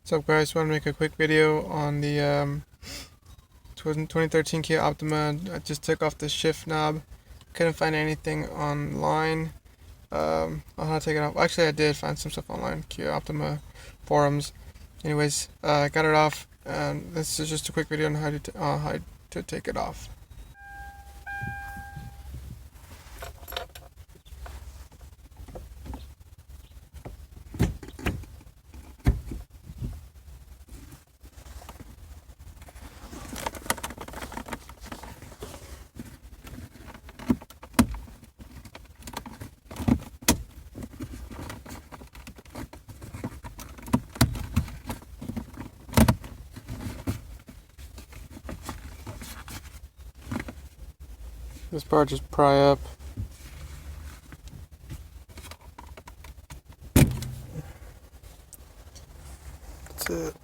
What's up, guys? Want to make a quick video on the 2013 Kia Optima. I just took off the shift knob. Couldn't find anything online on how to take it off. Actually, I did find some stuff online, Kia Optima forums. Anyways, I got it off, and this is just a quick video on how to take it off. This part just pry up. That's it.